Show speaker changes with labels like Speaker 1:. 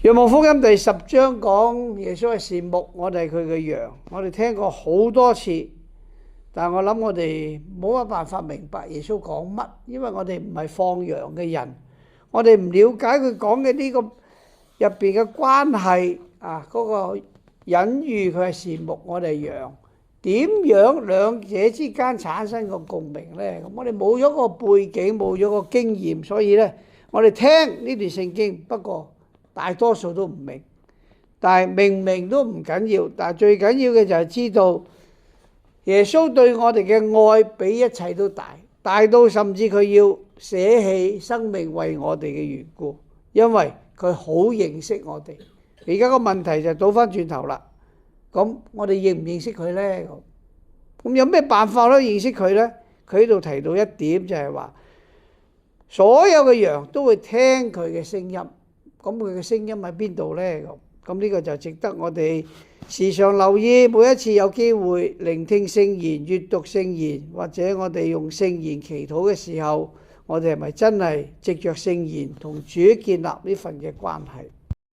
Speaker 1: 若望福音第10章講耶穌係善牧，我哋係佢嘅羊。我哋聽過好多次，但係我諗我哋冇乜辦法明白耶穌講乜，因為我哋唔係放羊嘅人，我哋唔了解佢講嘅呢個入邊嘅關係啊，嗰個隱喻佢係善牧，我哋係羊，點樣兩者之間產生個共鳴呢？咁我哋冇咗個背景，冇咗個經驗，所以呢，我哋聽呢段聖經，不過大多數都唔明，但係明唔明都唔緊要，但係最緊要嘅就係知道耶穌對我哋嘅愛比一切都大，大到甚至佢要捨棄生命為我哋嘅緣故，因為佢好認識我哋。而家個問題就倒翻轉頭啦，咁我哋認唔認識佢呢？咁有咩辦法咧認識佢呢？佢喺度提到一點就係話，所有嘅羊都會聽佢嘅聲音。咁佢嘅聲音喺邊度呢？咁呢個就值得我哋時常留意。每一次有機會聆聽聖言、閱讀聖言，或者我哋用聖言祈禱嘅時候，我哋係咪真係藉着聖言同主建立呢份嘅關係？